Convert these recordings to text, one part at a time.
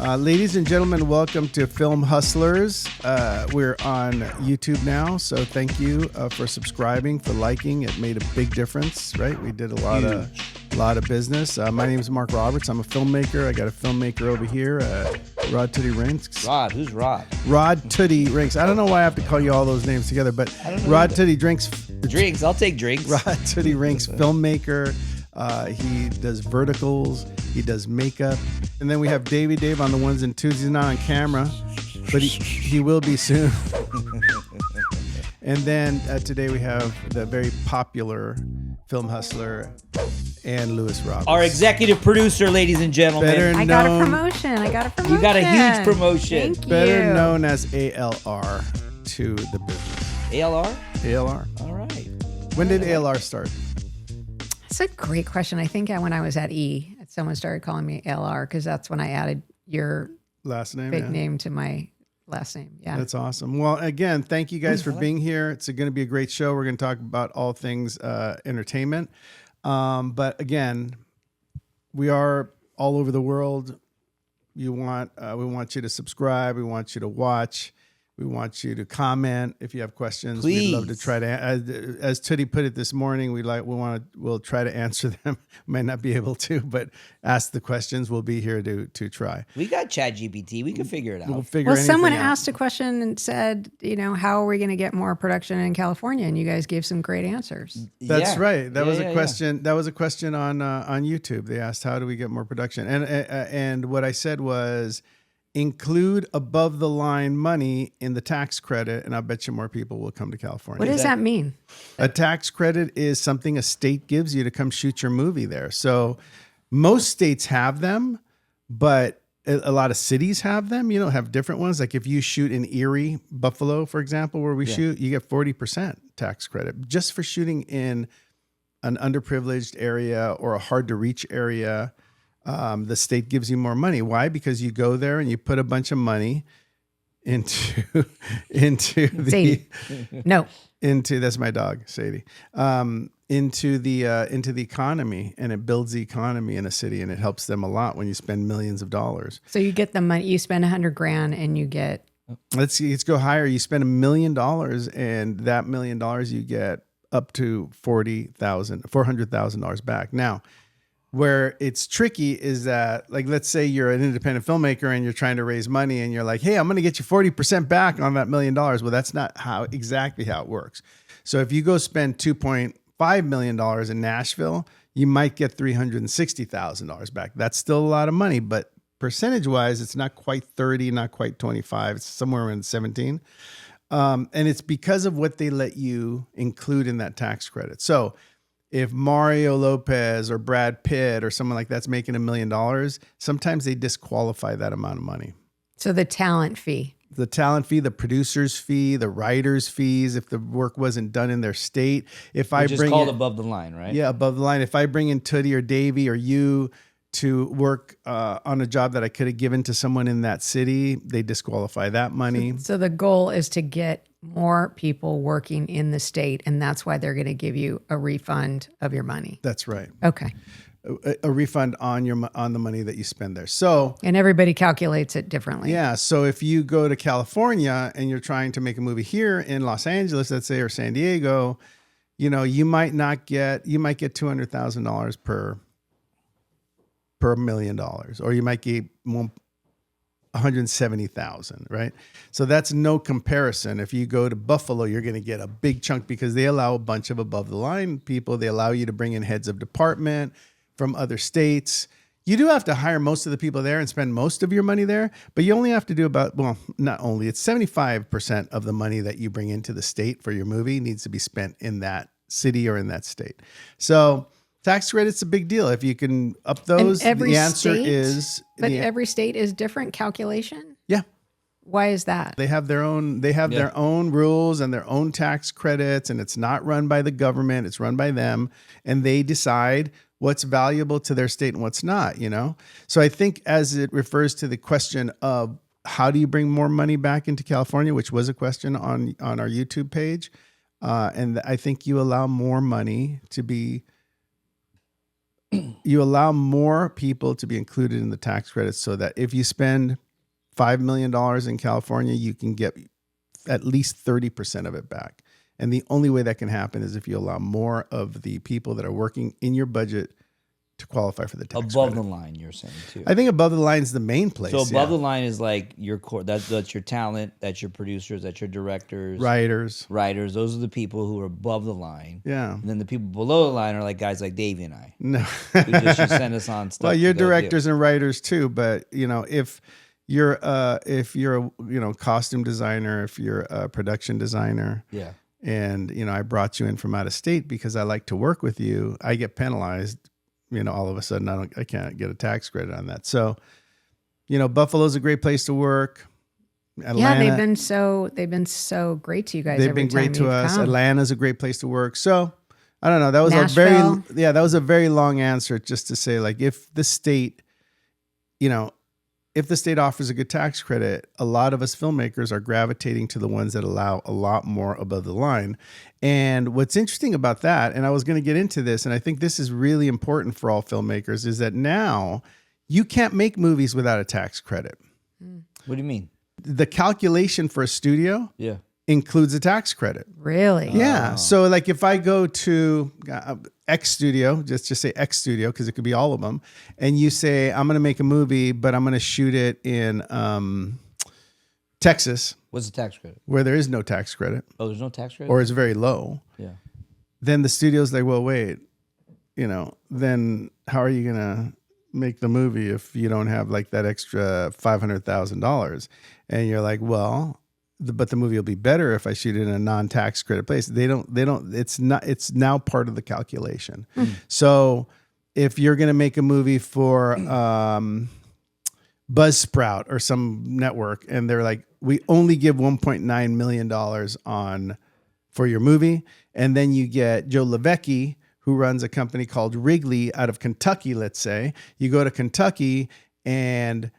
Ladies and gentlemen, welcome to Film Hustlers. We're on YouTube now, so thank you for subscribing, for liking. It made a big difference, right? We did a lot of business. My name is Mark Roberts. I'm a filmmaker. I got a filmmaker over here, Rod Tootie Rinks. Rod, who's Rod? Rod Tootie Rinks. I don't know why I have to call you all those names together, but Rod Tootie Drinks. Drinks, I'll take drinks. Rod Tootie Rinks, filmmaker. He does verticals. He does makeup. And then we have Dave on the ones and twos. He's not on camera, but he will be soon. And then today we have the very popular film hustler, Ann Lewis Roberts. Our executive producer, ladies and gentlemen. I got a promotion. You got a huge promotion. Thank Better you. known as ALR to the business. ALR? ALR. All right. When did ALR start? That's a great question. I think when I was at E, someone started calling me LR because that's when I added your Last name? fake name to my last name. Yeah. That's awesome. Well, again, thank you guys for being here. It's going to be a great show. We're going to talk about all things entertainment. But again, we are all over the world. We want you to subscribe. We want you to watch. We want you to comment if you have questions. Please. We'd love to try to, as Tootie put it this morning, we'll try to answer them. Might not be able to, but ask the questions. We'll be here to try. We got ChatGPT. We can figure it out. We'll figure Well, someone anything out. asked a question and said, how are we going to get more production in California? And you guys gave some great answers. That's Yeah. right. That was a Yeah. question. That was a question on YouTube. They asked, "How do we get more production?" And what I said was, include above the line money in the tax credit, and I bet you more people will come to California. What does that mean? A tax credit is something a state gives you to come shoot your movie there. So most states have them, but a lot of cities have them. You don't have different ones. Like if you shoot in Erie, Buffalo, for example, where we shoot, you get 40% tax credit just for shooting in an underprivileged area or a hard to reach area. The state gives you more money. Why? Because you go there and you put a bunch of money into Sadie. No. that's my dog, Sadie. Into the economy, and it builds the economy in a city, and it helps them a lot when you spend millions of dollars. So you get the money, you spend $100,000 and you get. Let's go higher. You spend $1 million, and that $1 million you get up to $400,000 back. Now, where it's tricky is that, like, let's say you're an independent filmmaker and you're trying to raise money and you're like, hey, I'm going to get you 40% back on that $1 million. Well, that's not exactly how it works. So if you go spend $2.5 million in Nashville, you might get $360,000 back. That's still a lot of money, but percentage wise, it's not quite 30, not quite 25. It's somewhere around 17. And it's because of what they let you include in that tax credit. So if Mario Lopez or Brad Pitt or someone like that's making $1 million, sometimes they disqualify that amount of money. So the talent fee. The talent fee, the producer's fee, the writer's fees, if the work wasn't done in their state. If Which is called above the line, right? Yeah, above the line. If I bring in Tootie or Davey or you to work on a job that I could have given to someone in that city, they disqualify that money. So the goal is to get more people working in the state, and that's why they're going to give you a refund of your money. That's right. Okay. A refund on the money that you spend there. So, and everybody calculates it differently. yeah. So if you go to California and you're trying to make a movie here in Los Angeles, let's say, or San Diego, you might get $200,000 per $1 million, or you might get 170,000, right? So that's no comparison. If you go to Buffalo, you're going to get a big chunk because they allow a bunch of above the line people. They allow you to bring in heads of department from other states. You do have to hire most of the people there and spend most of your money there, but you only have to do not only, it's 75% of the money that you bring into the state for your movie needs to be spent in that city or in that state. So tax credit's a big deal. If you can up those, the answer is... every state is different calculation? Yeah. Why is that? They have their own rules and their own tax credits, and it's not run by the government, it's run by them, and they decide what's valuable to their state and what's not, So I think as it refers to the question of how do you bring more money back into California, which was a question on our YouTube page, and I think you allow more money to be you allow more people to be included in the tax credits so that if you spend $5 million in California, you can get at least 30% of it back. And the only way that can happen is if you allow more of the people that are working in your budget to qualify for the tax Above credit. the line, you're saying too. I think above the line is the main place. So above the line is like your core. That's your talent. That's your producers. That's your directors. Writers. Those are the people who are above the line. Yeah. And then the people below the line are like guys like Davey and I. No. Who just should send us on stuff. Well, you're to go do. directors and writers too, but if you're a costume designer, if you're a production designer, Yeah. and I brought you in from out of state because I like to work with you, I get penalized. All of a sudden I can't get a tax credit on that. So, Buffalo's a great place to work. Atlanta, Yeah, they've been so great to you guys. They've been great to us. Atlanta's a great place to work. So I don't know. That was Nashville. a very long answer just to say, like, if the state offers a good tax credit, a lot of us filmmakers are gravitating to the ones that allow a lot more above the line. And what's interesting about that, and I was going to get into this, and I think this is really important for all filmmakers, is that now you can't make movies without a tax credit. What do you mean? The calculation for a studio includes a tax credit. Really? Yeah. So like if I go to X studio, just say X studio, because it could be all of them, and you say, I'm going to make a movie, but I'm going to shoot it in Texas. What's the tax credit? Where there is no tax credit. Oh, there's no tax credit? Or it's very low. Yeah. Then the studio's like, well, wait, then how are you going to make the movie if you don't have like that extra $500,000? And you're like, well, but the movie will be better if I shoot it in a non-tax credit place. It's now part of the calculation. So if you're going to make a movie for Buzzsprout or some network, and they're like, we only give $1.9 million for your movie. And then you get Joe Levecki, who runs a company called Wrigley out of Kentucky, let's say. You go to Kentucky and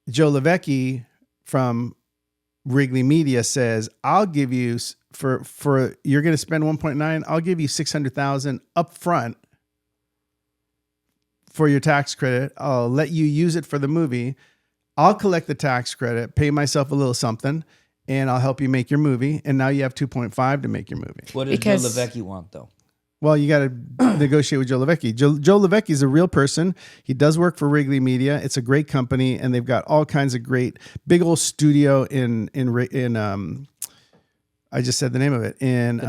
Joe Levecki from Wrigley Media says, I'll give you for you're going to spend 1.9, I'll give you 600,000 up front for your tax credit. I'll let you use it for the movie. I'll collect the tax credit, pay myself a little something, and I'll help you make your movie. And now you have 2.5 to make your movie. What does Joe Levecki want though? Well, you got to negotiate with Joe Levecki. Joe Levecki is a real person. He does work for Wrigley Media. It's a great company, and they've got all kinds of great big old studio in I just said the name of it in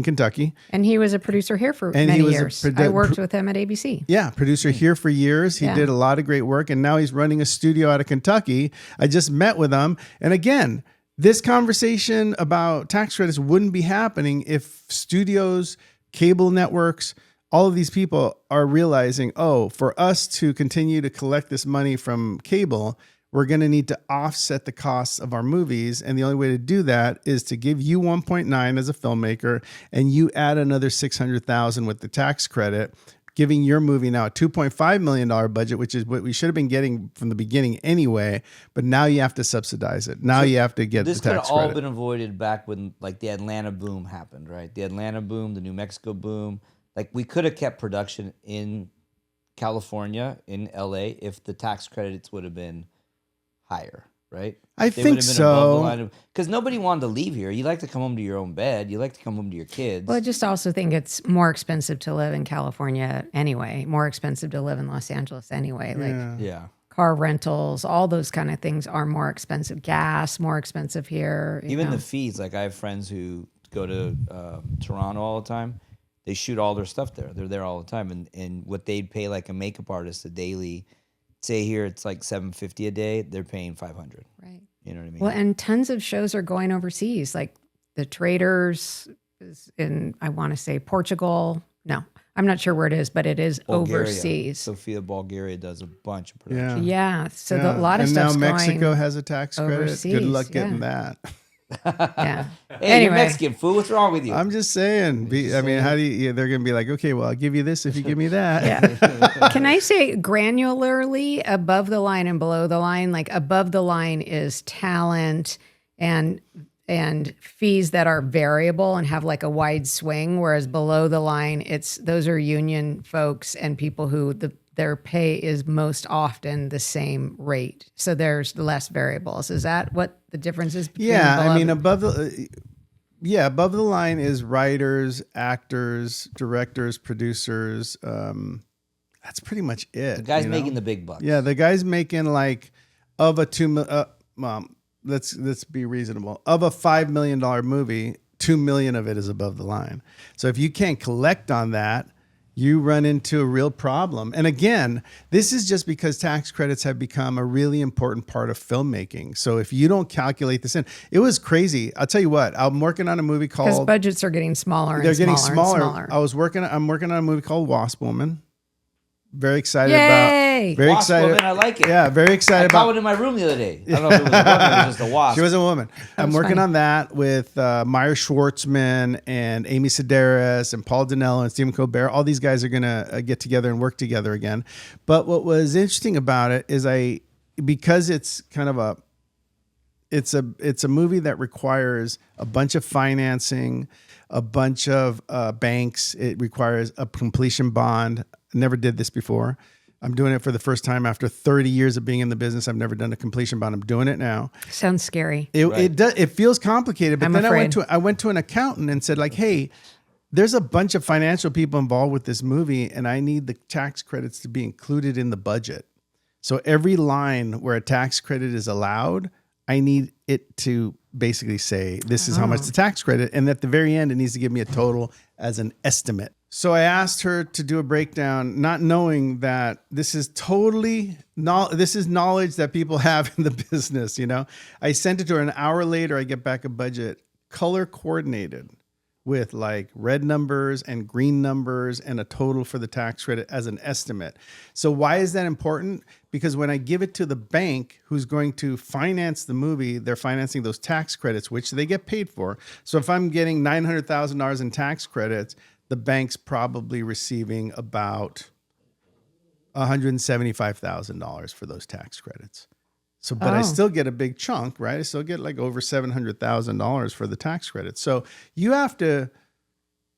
Kentucky. And he was a producer here for many years. I worked with him at ABC. Yeah, producer here for years. He did a lot of great work, and now he's running a studio out of Kentucky. I just met with him, and again, this conversation about tax credits wouldn't be happening if studios, cable networks, all of these people are realizing, for us to continue to collect this money from cable, we're going to need to offset the costs of our movies. And the only way to do that is to give you 1.9 as a filmmaker, and you add another 600,000 with the tax credit, giving your movie now a $2.5 million budget, which is what we should have been getting from the beginning anyway. But now you have to subsidize it. Now you have to get the tax credit. This could have all been avoided back when like the Atlanta boom happened, right? The Atlanta boom, the New Mexico boom. Like we could have kept production in California, in LA, if the tax credits would have been higher, right? I think so. Because nobody wanted to leave here. You like to come home to your own bed. You like to come home to your kids. Well, I just also think it's more expensive to live in California anyway. More expensive to live in Los Angeles anyway. Yeah. Car rentals, all those kind of things are more expensive. Gas, more expensive here. Even the fees. Like I have friends who go to Toronto all the time. They shoot all their stuff there. They're there all the time. And what they'd pay like a makeup artist a daily, say here it's like $750 a day, they're paying $500. Right. You know what I mean? Well, and tons of shows are going overseas. Like The Traders is in, I want to say Portugal. No, I'm not sure where it is, but it is Bulgaria. Overseas. Sofia, Bulgaria does a bunch of production. Yeah. So a lot of stuff's going. And now Mexico going has a tax credit. overseas, Good luck getting that. Yeah. Hey, you're Mexican, fool. What's wrong with you? I'm just saying. How do you? They're going to be like, okay, well, I'll give you this if you give me that. Yeah. Can I say granularly above the line and below the line? Like above the line is talent and and fees that are variable and have like a wide swing, whereas below the line, those are union folks and people who their pay is most often the same rate. So there's less variables. Is that what the difference is between Yeah, above above the line is writers, actors, directors, producers. That's pretty much it. The guy's making the big bucks. Yeah, the guy's making like of a let's be reasonable. Of a $5 million movie, $2 million of it is above the line. So if you can't collect on that, you run into a real problem. And again, this is just because tax credits have become a really important part of filmmaking. So if you don't calculate this in, it was crazy. I'll tell you what, I'm working on a movie called... Because budgets are getting smaller. They're and getting smaller. smaller. I'm working on a movie called Wasp Woman. Very excited Yay! about. Very Wasp excited. Woman, I like it. Yeah, very I excited caught about. it in my room the other day. I don't know if it was a woman or just a wasp. She was a woman. I'm working funny. on that with Meyer Schwartzman and Amy Sedaris and Paul Dinello and Stephen Colbert. All these guys are gonna get together and work together again. But what was interesting about it is because it's kind of it's a movie that requires a bunch of financing, a bunch of banks. It requires a completion bond. Never did this before. I'm doing it for the first time after 30 years of being in the business. I've never done a completion bond. I'm doing it now. Sounds scary. It feels complicated, but I'm then afraid. I went to an accountant and said like, hey, there's a bunch of financial people involved with this movie, and I need the tax credits to be included in the budget. So every line where a tax credit is allowed, I need it to basically say this is how much the tax credit, and at the very end, it needs to give me a total as an estimate. So I asked her to do a breakdown, not knowing that this is this is knowledge that people have in the business. You know, I sent it to her. An hour later, I get back a budget color coordinated with like red numbers and green numbers and a total for the tax credit as an estimate. So why is that important? Because when I give it to the bank who's going to finance the movie, they're financing those tax credits, which they get paid for. So if I'm getting $900,000 in tax credits, the bank's probably receiving about $175,000 for those tax credits. So, but I still get a big chunk, right? I still get like over $700,000 for the tax credits. So you have to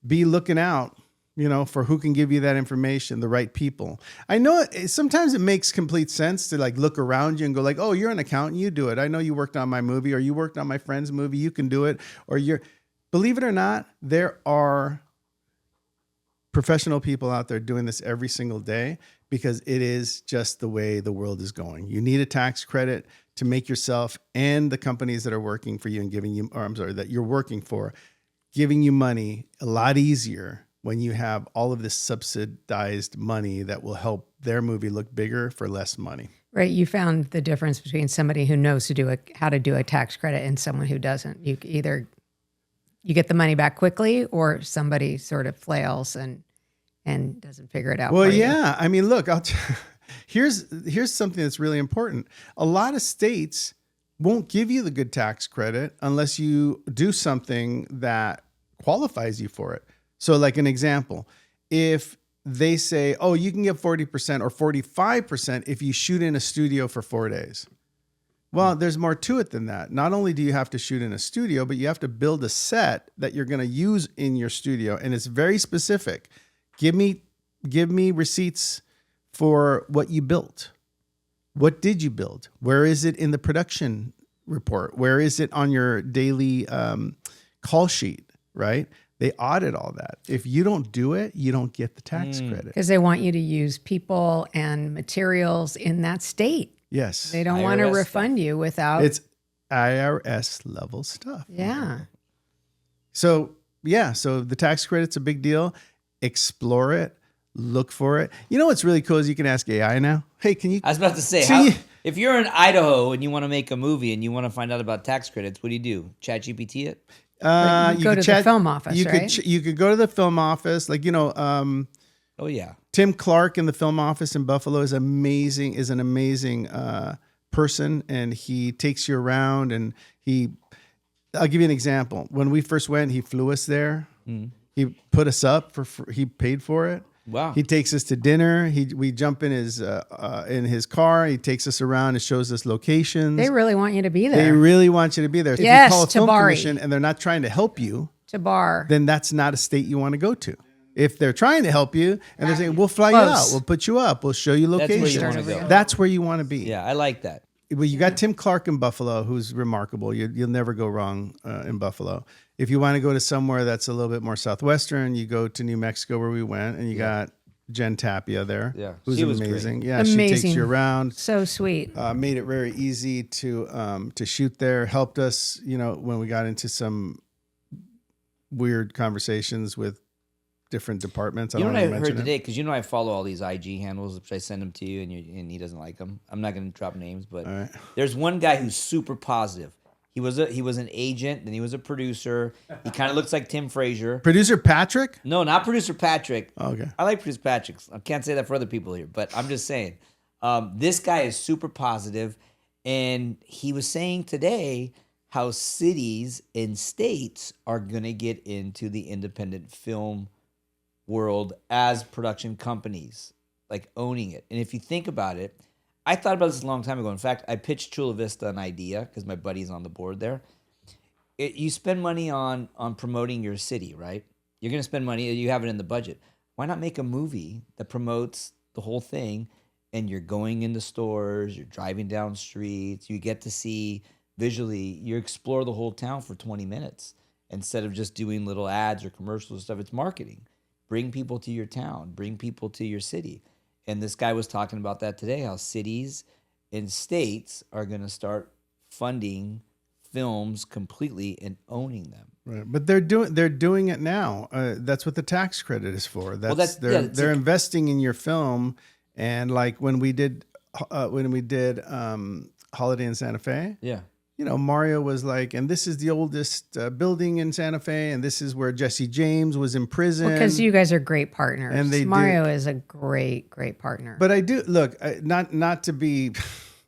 be looking out, you know, for who can give you that information, the right people. I know sometimes it makes complete sense to like look around you and go like, oh, you're an accountant, you do it. I know you worked on my movie, or you worked on my friend's movie, you can do it. Or believe it or not, there are professional people out there doing this every single day, because it is just the way the world is going. You need a tax credit to make yourself and the companies that are working for you and that you're working for, giving you money a lot easier when you have all of this subsidized money that will help their movie look bigger for less money. Right. You found the difference between somebody who knows how to do a tax credit and someone who doesn't. You get the money back quickly, or somebody sort of flails and doesn't figure it out. Well, for you. yeah. I mean, look, here's something that's really important. A lot of states won't give you the good tax credit unless you do something that qualifies you for it. So like an example, if they say, oh, you can get 40% or 45% if you shoot in a studio for 4 days. Well, there's more to it than that. Not only do you have to shoot in a studio, but you have to build a set that you're going to use in your studio. And it's very specific. Give me receipts for what you built. What did you build? Where is it in the production report? Where is it on your daily call sheet, right? They audit all that. If you don't do it, you don't get the tax credit. Because they want you to use people and materials in that state. Yes. They don't want to refund you without. It's IRS level stuff. Yeah. So the tax credit's a big deal. Explore it. Look for it. You know what's really cool is you can ask AI now. Hey, can you? I was about to say, if you're in Idaho and you want to make a movie and you want to find out about tax credits, what do? ChatGPT it? You go to the film office, right? You could go to the film office. Like, Oh yeah. Tim Clark in the film office in Buffalo is an amazing person, and he takes you around, and I'll give you an example. When we first went, he flew us there. He put us up he paid for it. Wow. He takes us to dinner. We jump in his car. He takes us around and shows us locations. They really want you to be They there. really want you to be there. Yes, if you call a film Tabari. commission and they're not trying to help you, Tabar. then that's not a state you want to go to. If they're trying to help you and they're saying, we'll fly you out, we'll put you up, we'll show you That's where you locations. wanna go. That's where you want to be. Yeah, I like that. Well, you got Tim Clark in Buffalo, who's remarkable. You'll never go wrong in Buffalo. If you want to go to somewhere that's a little bit more southwestern, you go to New Mexico where we went, and you got Jen Tapia there, Yeah, who's she was amazing. great. Yeah, she takes Amazing. you around. So sweet. Made it very easy to shoot there. Helped us, when we got into some weird conversations with different departments. You know what I wanna heard mention it. today? Because I follow all these IG handles, which I send them to you, and he doesn't like them. I'm not going to drop names, but All right. there's one guy who's super positive. He was an agent, then he was a producer. He kind of looks like Tim Frazier. Producer Patrick? No, not producer Patrick. Oh, okay. I like producer Patrick. I can't say that for other people here, but I'm just saying. This guy is super positive, and he was saying today how cities and states are going to get into the independent film world as production companies, like owning it. And if you think about it, I thought about this a long time ago. In fact, I pitched Chula Vista an idea because my buddy's on the board there. You spend money on promoting your city, right? You're going to spend money. You have it in the budget. Why not make a movie that promotes the whole thing? And you're going into stores, you're driving down streets, you get to see visually, you explore the whole town for 20 minutes instead of just doing little ads or commercials and stuff. It's marketing. Bring people to your town, bring people to your city. And this guy was talking about that today, how cities and states are going to start funding films completely and owning them. Right, but they're doing it now. That's what the tax credit is for. They're investing in your film, and like when we did Holiday in Santa Fe. Yeah. Mario was like, and this is the oldest building in Santa Fe, and this is where Jesse James was in prison. Because you guys are great partners. And Mario is a great partner. But I do look, not to be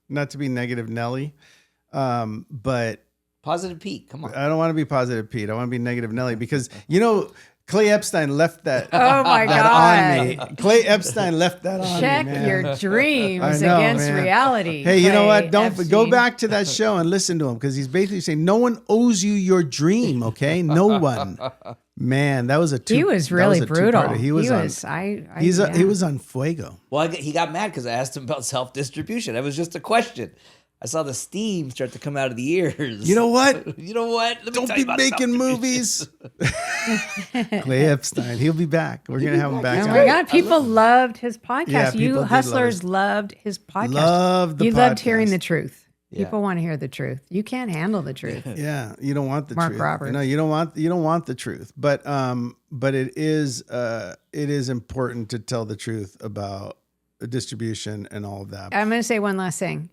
negative Nelly, but Positive Pete, come on. I don't want to be positive Pete. I want to be negative Nelly because Clay Epstein left that. Oh my that God. on me. Clay Epstein left that on Check me, man. your dreams I know, against man. reality. Hey, you know Clay what? Don't go Epstein. back to that show and listen to him because he's basically saying no one owes you your dream. Okay, no one. Man, that was a two. He was really that brutal. two-parter. He was on fuego. Well, he got mad because I asked him about self-distribution. It was just a question. I saw the steam start to come out of the ears. You know what? You know what? Let me Don't tell be you about making movies. Clay Epstein, he'll be back. We're gonna have him back. Oh on. my God! People loved his podcast. Yeah, people You did love hustlers it. loved his podcast. Loved the you loved hearing podcast. the truth. Yeah. People want to hear the truth. You can't handle the truth. Yeah, you don't want the Mark truth. Roberts. No, you don't want the truth. But it is important to tell the truth about the distribution and all of that. I'm going to say one last thing.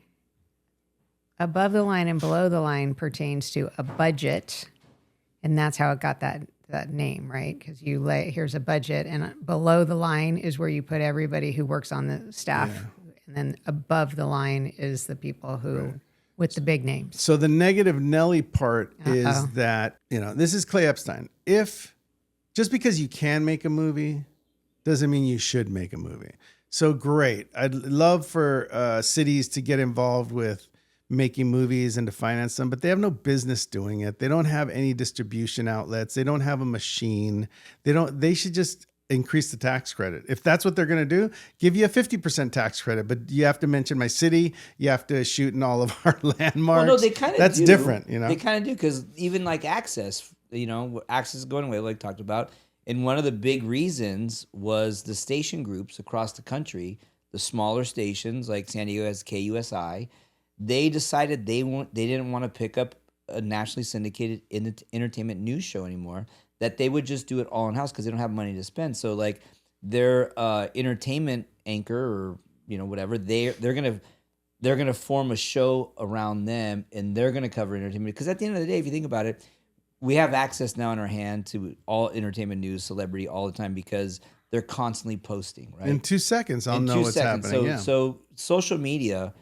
Above the line and below the line pertains to a budget, and that's how it got that name, right? Because here's a budget, and below the line is where you put everybody who works on the staff, and then above the line is the people who with the big names. So the negative Nelly part is that this is Clay Epstein. If just because you can make a movie doesn't mean you should make a movie. So great, I'd love for cities to get involved with making movies and to finance them, but they have no business doing it. They don't have any distribution outlets. They don't have a machine. They should just increase the tax credit. If that's what they're going to do, give you a 50% tax credit, but you have to mention my city. You have to shoot in all of our landmarks. Well, no, they kind of That's do. different, They kind of do because even like Access, Access is going away, like talked about. And one of the big reasons was the station groups across the country, the smaller stations like San Diego has KUSI. They decided they didn't want to pick up a nationally syndicated entertainment news show anymore, that they would just do it all in-house because they don't have money to spend. So like their entertainment anchor or whatever, they're gonna form a show around them and they're gonna cover entertainment. Because at the end of the day, if you think about it, we have access now in our hand to all entertainment news, celebrity all the time because they're constantly posting, right? In 2 seconds, I'll know what's happening. So social media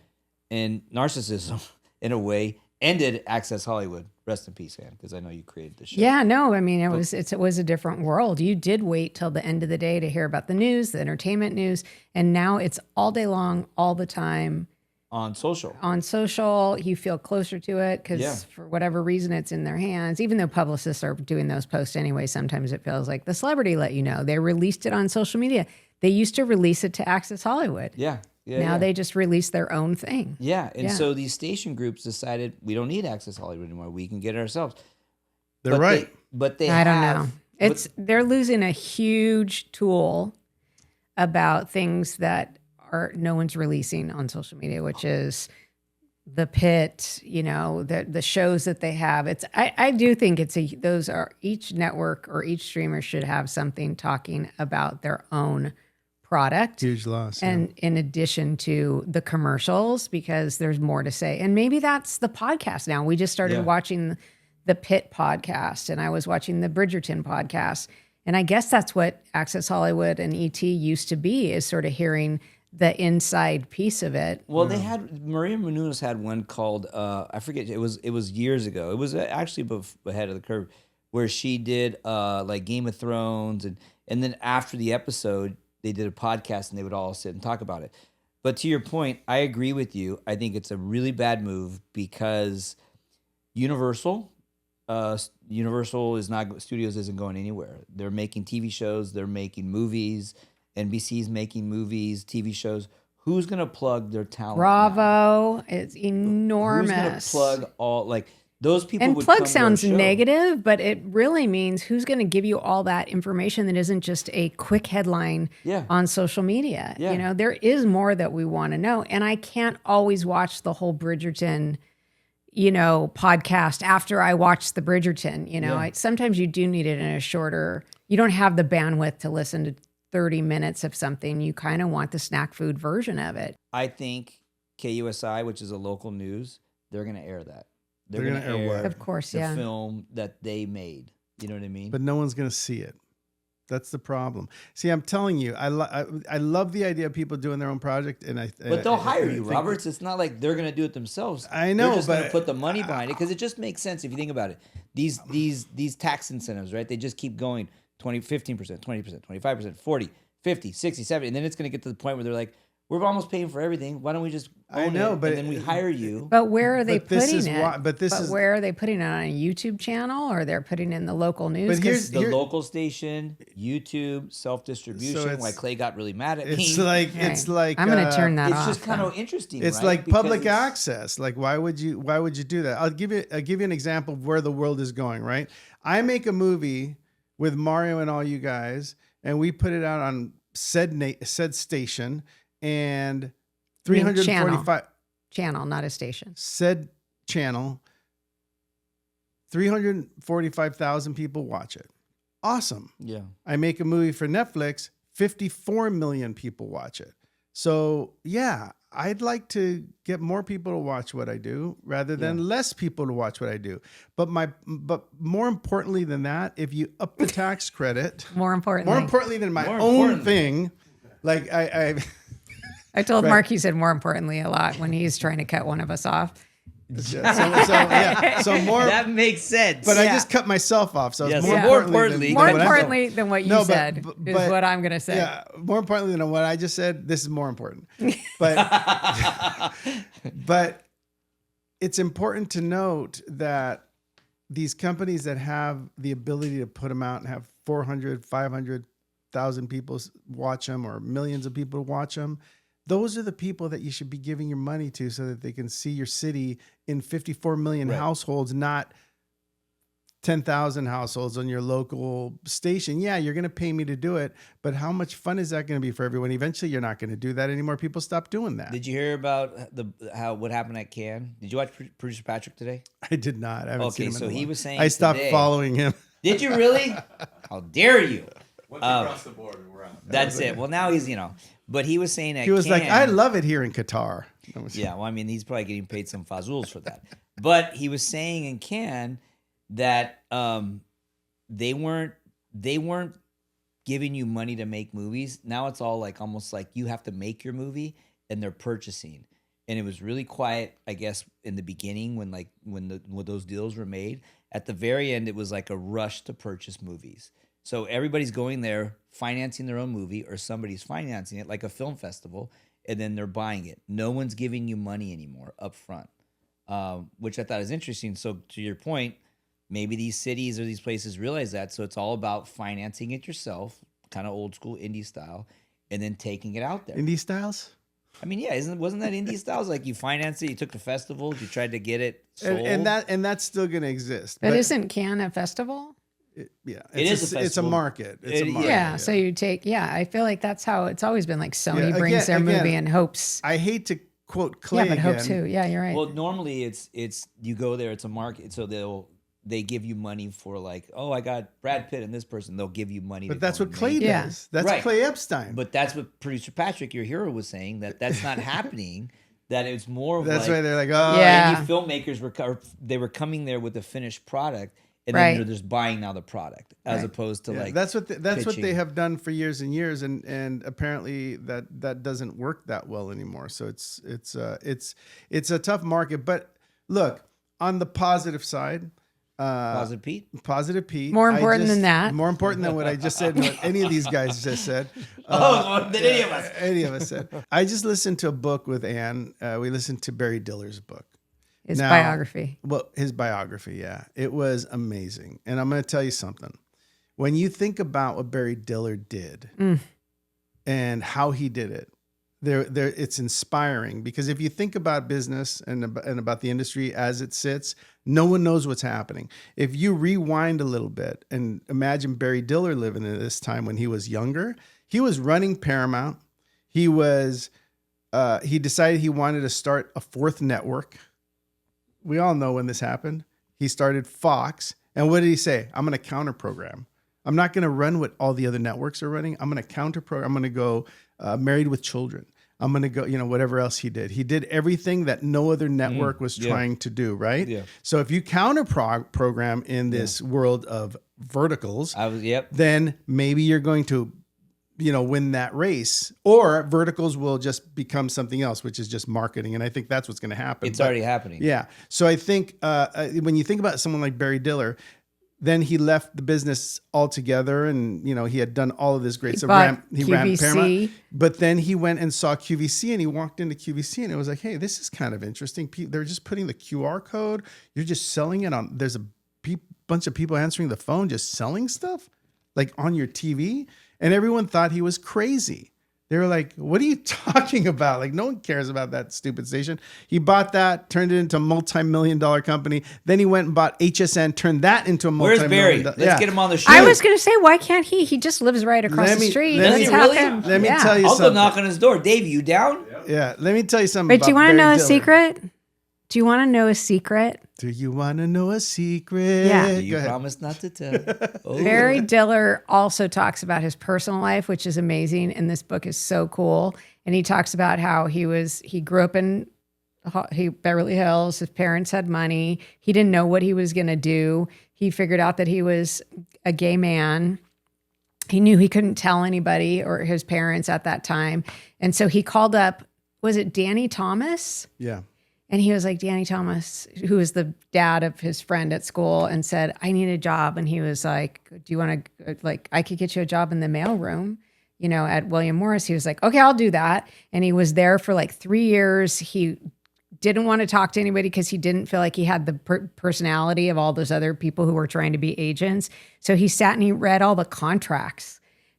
and narcissism, in a way, ended Access Hollywood, Rest in peace, Ann, because I know you created the show. Yeah, no, I mean, it was a different world. You did wait till the end of the day to hear about the news, the entertainment news, and now it's all day long, all the time. On social. On social, you feel closer to it because Yeah. for whatever reason, it's in their hands. Even though publicists are doing those posts anyway, sometimes it feels like the celebrity let you know. They released it on social media. They used to release it to Access Hollywood. Yeah. Now they just release their own thing. Yeah. And so these station groups decided we don't need Access Hollywood anymore. We can get it ourselves. They're right. I don't know. They're losing a huge tool about things that no one's releasing on social media, which is the pit, the shows that they have. I do think each network or each streamer should have something talking about their own product. Huge loss. And in addition to the commercials, because there's more to say. And maybe that's the podcast now. We just started watching the Pit podcast, and I was watching the Bridgerton podcast. And I guess that's what Access Hollywood and ET used to be, is sort of hearing the inside piece of it. Well, they had Maria Menounos had one called I forget, it was years ago. It was actually ahead of the curve, where she did like Game of Thrones, and then after the episode they did a podcast and they would all sit and talk about it. But to your point, I agree with you. I think it's a really bad move because Universal Studios isn't going anywhere. They're making TV shows, they're making movies. NBC's making movies, TV shows. Who's going to plug their talent? Bravo. It's enormous. Who's going to plug all, like, those people and would plug come to sounds our show. negative, but it really means who's going to give you all that information that isn't just a quick headline on social media. Yeah. There is more that we want to know. And I can't always watch the whole Bridgerton, podcast after I watch the Bridgerton. Sometimes you do need it in a shorter, you don't have the bandwidth to listen to 30 minutes of something. You kind of want the snack food version of it. I think KUSI, which is a local news, they're going to air that. They're going to air what? Of course, the film that they made. You know what I mean? But no one's going to see it. That's the problem. See, I'm telling you, I love the idea of people doing their own project, but they'll hire you, Roberts. It's not like they're going to do it themselves. I know, they're just going to but put the money behind it because it just makes sense if you think about it. These tax incentives, right? They just keep going 15%, 20%, 25%, 40, 50, 60, 70, and then it's going to get to the point where they're like, we're almost paying for everything. Why don't we just own it, but and then we hire you? But where are they putting it? Where are they putting it on a YouTube channel, or they're putting it in the local news? But here's the local station, YouTube, self-distribution. Why Clay got really mad at me. It's like I'm going to turn that off. It's just kind of interesting. It's right? like Because public access. Like why would you do that? I'll give you an example of where the world is going. Right, I make a movie with Mario and all you guys, and we put it out on said station. And 345 channel, not a station. Said channel, 345,000 people watch it. Awesome. Yeah. I make a movie for Netflix, 54 million people watch it. So yeah, I'd like to get more people to watch what I do rather than less people to watch what I do. But more importantly than that, if you up the tax credit, more importantly than my own thing, like I told Mark, he said more importantly a lot when he's trying to cut one of us off. So more. That makes sense. But I just cut myself off. So it's more importantly than what you said is what I'm going to say. Yeah, more importantly than what I just said, this is more important. But but it's important to note that these companies that have the ability to put them out and have 400, 500,000 people watch them or millions of people watch them, those are the people that you should be giving your money to so that they can see your city in 54 million households, not 10,000 households on your local station. Yeah, you're going to pay me to do it, but how much fun is that going to be for everyone? Eventually, you're not going to do that anymore. People stop doing that. Did you hear about what happened at Cannes? Did you watch Producer Patrick today? I did not. I haven't seen him in a while. He was saying I stopped following him. Did you really? How dare you? Once we cross the border, we're out. That's it. Well, now he's, but he was saying at He was Cannes, like, I love it here in Qatar. Yeah, well, I mean, he's probably getting paid some fazools for that. But he was saying in Cannes that they weren't giving you money to make movies. Now it's all like almost like you have to make your movie and they're purchasing. and it was really quiet, I guess, in the beginning when those deals were made. At the very end, it was like a rush to purchase movies. So everybody's going there, financing their own movie, or somebody's financing it, like a film festival, and then they're buying it. No one's giving you money anymore up front, which I thought is interesting. So to your point, maybe these cities or these places realize that. So it's all about financing it yourself, kind of old school indie style, and then taking it out there. Indie styles? I mean, yeah, wasn't that indie styles? Like you financed it, you took the festivals, you tried to get it sold. And that's still going to exist. But isn't Cannes a festival? Yeah, It is a It's a festival. market. It's a It- market. Yeah. So you take, I feel like that's how it's always been. Like Sony Yeah, brings their again, movie and hopes. I hate to quote Clay Yeah, but again. hope too. Yeah, you're right. Well, normally it's you go there, it's a market, so they give you money for like, oh, I got Brad Pitt and this person. They'll give you money. But to that's go what and Clay make it. Yeah. does. That's Right. Clay Epstein. But that's what producer Patrick, your hero, was saying, that's not happening. That it's more of that's like why they're like, oh, Yeah. indie filmmakers were coming there with a finished product, and Right. then they're just buying now the product as Right. opposed to yeah, like that's what that's what they pitching. have done for years and years, and apparently that doesn't work that well anymore. So it's a tough market. But look, on the positive side, Positive Pete. Positive Pete. More important than that. More important than what I just said. And what any of these guys just said. More than any of us. Any of us said. I just listened to a book with Ann. We listened to Barry Diller's book. His Now- biography. Well, his biography, yeah. It was amazing. And I'm going to tell you something. When you think about what Barry Diller did and how he did it, it's inspiring, because if you think about business and about the industry as it sits, no one knows what's happening. If you rewind a little bit and imagine Barry Diller living in this time when he was younger, he was running Paramount. He decided he wanted to start a fourth network. We all know when this happened. He started Fox. And what did he say? I'm going to counter program. I'm not going to run what all the other networks are running. I'm going to counter program. I'm going to go Married with Children. I'm going to go, whatever else he did. He did everything that no other network was trying to do, right? Yeah. So if you counter program in this world of verticals, then maybe you're going to, win that race, or verticals will just become something else, which is just marketing. And I think that's what's going to happen. It's already happening. Yeah. So I think when you think about someone like Barry Diller, then he left the business altogether, and he had done all of this great stuff. He ran QVC. Paramount, but then he went and saw QVC, and he walked into QVC, and it was like, hey, this is kind of interesting. They're just putting the QR code. You're just selling it on. There's a bunch of people answering the phone, just selling stuff like on your TV, and everyone thought he was crazy. They were like, what are you talking about? Like, no one cares about that stupid station. He bought that, turned it into a multi-million-dollar company. Then he went and bought HSN, turned that into a Where's multi-million. Barry? Let's get him on the show. I was going to say, why can't he? He just lives right across the street. Let Let's me- have really? him. Let me tell you I'll something. go knock on his door. Dave, you down? Yeah, let me tell you something. But do you about want to know Barry a Diller. secret? Do you want to know a secret? Do you want to know a secret? Yeah. You Go ahead. promise not to tell. Oh. Barry Diller also talks about his personal life, which is amazing. And this book is so cool. And he talks about how he grew up in Beverly Hills. His parents had money. He didn't know what he was going to do. He figured out that he was a gay man. He knew he couldn't tell anybody or his parents at that time. And so he called up, was it Danny Thomas? Yeah. And he was like, Danny Thomas, who was the dad of his friend at school, and said, I need a job. And he was like, do you want to, I could get you a job in the mailroom, at William Morris. He was like, okay, I'll do that. And he was there for like 3 years. He didn't want to talk to anybody because he didn't feel like he had the personality of all those other people who were trying to be agents. So he sat and he read all the contracts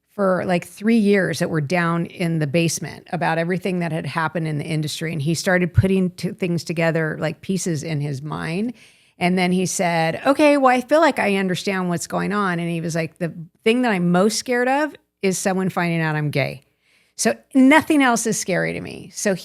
for like 3 years that were down in the basement about everything that had happened in the industry. And he started putting things together, like pieces in his mind. And then he said, okay, well, I feel like I understand what's going on. And he was like, the thing that I'm most scared of is someone finding out I'm gay. So nothing else is scary to me. So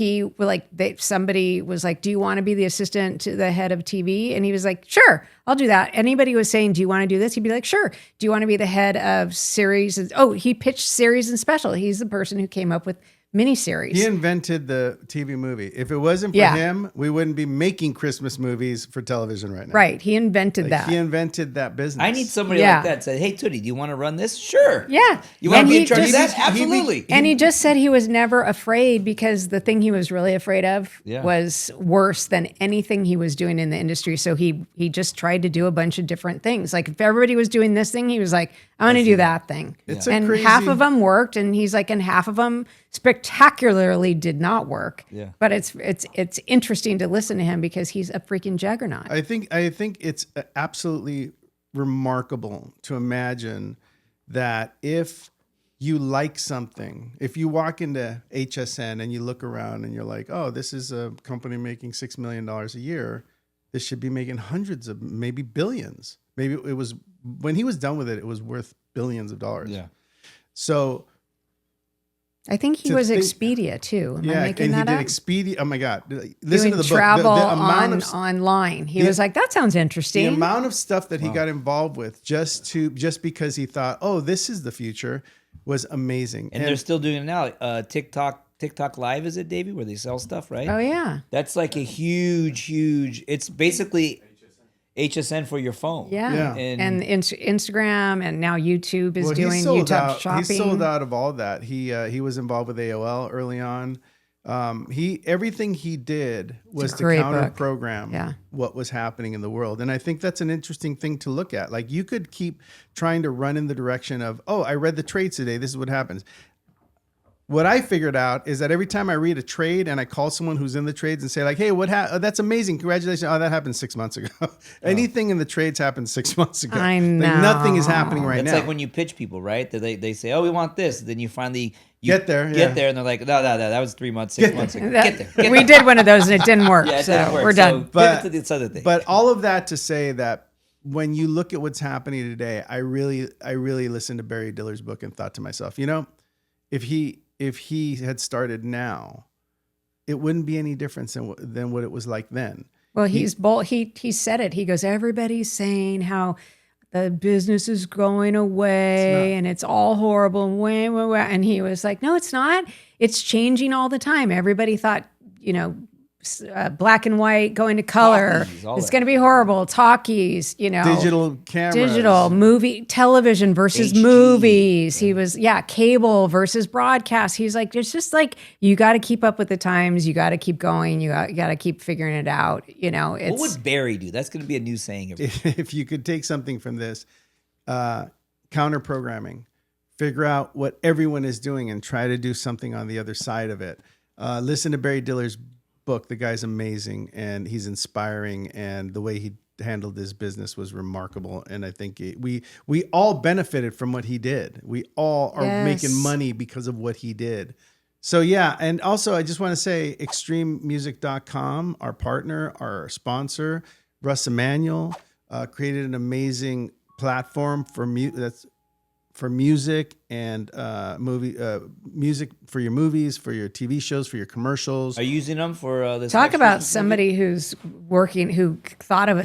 somebody was like, do you want to be the assistant to the head of TV? And he was like, sure, I'll do that. Anybody was saying, do you want to do this? He'd be like, sure. Do you want to be the head of series? Oh, he pitched series and special. He's the person who came up with miniseries. He invented the TV movie. If it wasn't for Yeah. him, we wouldn't be making Christmas movies for television right now. Right. He invented Like, that. he invented that business. I need somebody Yeah. like that. Say, hey, Tootie, do you want to run this? Sure. Yeah. You want And to be he in charge of just- that? Absolutely. And he just said he was never afraid because the thing he was really afraid of Yeah. was worse than anything he was doing in the industry. So he just tried to do a bunch of different things. Like if everybody was doing this thing, he was like, I'm going to do that thing. It's a and crazy- half of them worked, and he's like, and half of them spectacularly did not work. Yeah. But it's interesting to listen to him because he's a freaking juggernaut. I think it's absolutely remarkable to imagine that if you like something, if you walk into HSN and you look around and you're like, oh, this is a company making $6 million a year, this should be making hundreds of, maybe billions. Maybe it was, when he was done with it, it was worth billions of dollars. Yeah. So I think he to was think- Expedia too. Am I yeah, making and he that did up? Expedia. Oh my God. Listen Doing to the book. travel The amount of online. He the- was like, that sounds the interesting. amount of stuff that he got involved with just because he thought, oh, this is the future, was amazing. And they're still doing it now. TikTok Live, is it, Davey, where they sell stuff, right? Oh yeah. That's like a huge. It's basically HSN for your phone. Yeah. Yeah. And Instagram and now YouTube is well, doing he sold YouTube out. shopping. He sold out of all that. He was involved with AOL early on. Everything he did was a to great counter book. program Yeah. what was happening in the world. And I think that's an interesting thing to look at. Like you could keep trying to run in the direction of, oh, I read the trades today. This is what happens. What I figured out is that every time I read a trade and I call someone who's in the trades and say like, hey, that's amazing. Congratulations. Oh, that happened 6 months ago. Anything in the trades happened 6 months ago. I Like, know. nothing is happening right It's now. like when you pitch people, right? They say, "Oh, we want this." Then you finally Get there, get yeah. there, and they're like, "No, that was 3 months, 6 months ago." That- Get there. we did one of those and it didn't work. Yeah, it so didn't work. we're So done. pivot to this other thing. But all of that to say that when you look at what's happening today, I really listened to Barry Diller's book and thought to myself, you know, if he had started now, it wouldn't be any different than what it was like then. Well, he's bold. He said it. He goes, everybody's saying how the business is going away and it's all horrible. And he was like, no, it's not. It's changing all the time. Everybody thought, black and white going to color. Talkies, all It's that. going to be horrible. Talkies, Digital cameras. digital movie, television versus HD. movies. He was, cable versus broadcast. He's like, it's just like, you got to keep up with the times. You got to keep going. You got to keep figuring it out. what It's would Barry do? That's going to be a new saying. If you could take something from this, counter programming, figure out what everyone is doing and try to do something on the other side of it. Listen to Barry Diller's book. The guy's amazing and he's inspiring, and the way he handled his business was remarkable. And I think we all benefited from what he did. We all are Yes. making money because of what he did. So yeah, and also I just want to say extrememusic.com, our partner, our sponsor, Russ Emanuel, created an amazing platform for music and music for your movies, for your TV shows, for your commercials. Are you using them for this? talk next about Christmas somebody who's working, who thought of an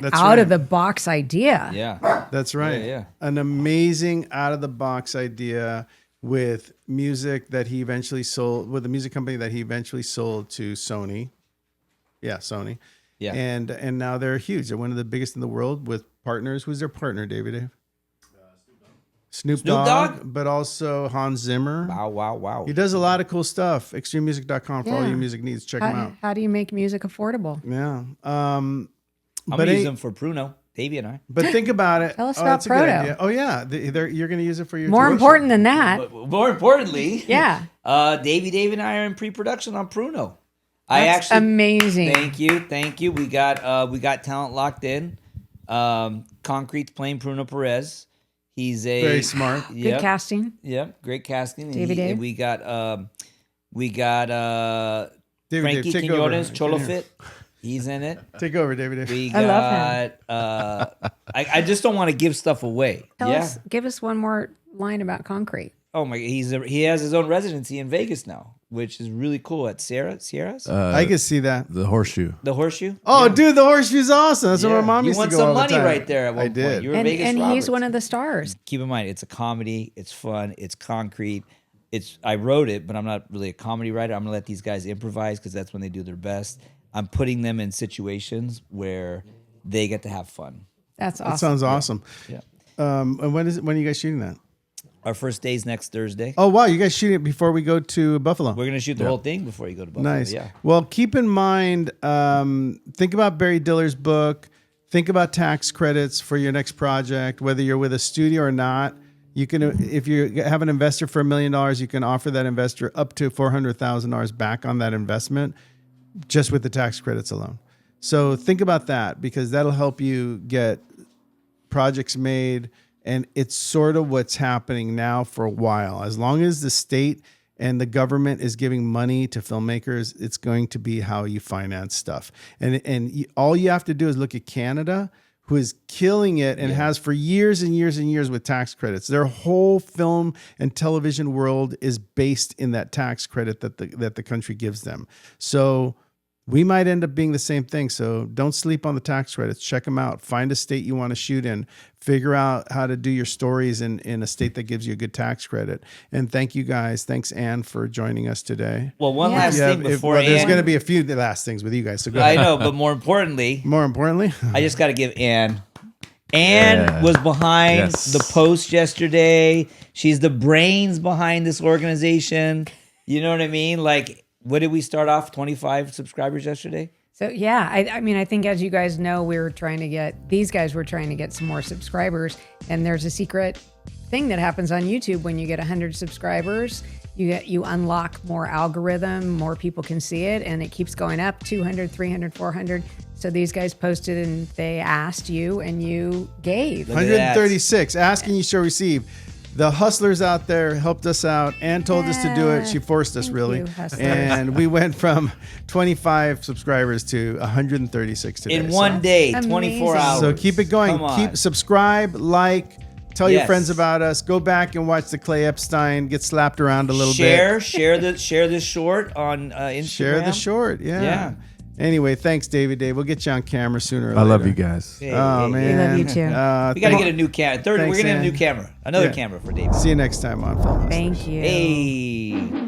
That's out right. of the box idea. movie? Yeah. That's right. Yeah. An amazing out of the box idea with music that he eventually sold, with a music company that he eventually sold to Sony. Yeah, Sony. Yeah. And now they're huge. They're one of the biggest in the world with partners. Who's their partner, Dave? Snoop Dogg, Dogg? but also Hans Zimmer. Wow. He does a lot of cool stuff. Extrememusic.com for all Yeah. your music needs. Check him out. How do you make music affordable? Yeah. I'm but gonna use hey- them for Pruno, Davey and I. But think about it. Tell us Oh, about that's a good Proto. idea. Oh yeah, you're going to use it for your More TV show. important than that, But more importantly, yeah, Dave and I are in pre-production on Pruno. that's amazing. Thank you. We got talent locked in. Concrete's playing Pruno Perez. He's a Very smart. Good Yep, casting. yep, great casting. And Davey Dave? and we got David, Frankie take over. Quinones, Cholo Fit. He's in it. Take over, David. We I got. love him. I just don't want to give stuff away. Give us one more line about Concrete. Oh my! He has his own residency in Vegas now, which is really cool. At Sierra's, I can see that. The horseshoe. the Horseshoe. Oh, dude, the horseshoe's awesome. That's Yeah. where my mom You used won to go some all the money time. right there at one I point. did. You were And Vegas he's Roberts. one of the stars. Keep in mind, it's a comedy. It's fun. It's concrete. I wrote it, but I'm not really a comedy writer. I'm gonna let these guys improvise because that's when they do their best. I'm putting them in situations where they get to have fun. That's awesome. That sounds awesome. Yeah. And when are you guys shooting that? Our first day's next Thursday. Oh wow, you guys shooting it before we go to Buffalo. We're gonna shoot the whole thing before you go to Buffalo. Nice. Yeah. Well, keep in mind, think about Barry Diller's book. Think about tax credits for your next project, whether you're with a studio or not. You can, if you have an investor for $1 million, you can offer that investor up to $400,000 back on that investment, just with the tax credits alone. So think about that because that'll help you get projects made. And it's sort of what's happening now for a while. As long as the state and the government is giving money to filmmakers, it's going to be how you finance stuff. And all you have to do is look at Canada, who is killing it and has for years and years and years with tax credits. Their whole film and television world is based in that tax credit that the country gives them. So we might end up being the same thing. So don't sleep on the tax credits. Check them out. Find a state you want to shoot in. Figure out how to do your stories in a state that gives you a good tax credit. And thank you guys. Thanks, Ann, for joining us today. Well, one last thing before there's Ann. going to be a few last things with you guys. So go ahead. I know, but more importantly, I just got to give Ann. Ann was behind the post yesterday. She's the brains behind this organization. You know what I mean? Like, what did we start off? 25 subscribers yesterday? So yeah, I mean, I think as you guys know, these guys were trying to get some more subscribers, and there's a secret thing that happens on YouTube when you get 100 subscribers. You unlock more algorithm, more people can see it, and it keeps going up 200, 300, 400. So these guys posted and they asked you, and you gave. 136. Asking you shall receive. The hustlers out there helped us out and told us to do it. She forced us, really. And we went from 25 subscribers to 136 today. In one day, Amazing. 24 hours. So keep it going. Keep subscribe, like, tell your friends about us. Go back and watch the Clay Epstein get slapped around a little bit. Share the short on Instagram. Share the short, yeah. Anyway, thanks, David. We'll get you on camera sooner or later. I love you guys. Man. We love you too. We got to get a new camera. We're going to get a new camera. Another camera for David. See you next time on Film Hustlers. Thank you. Hey.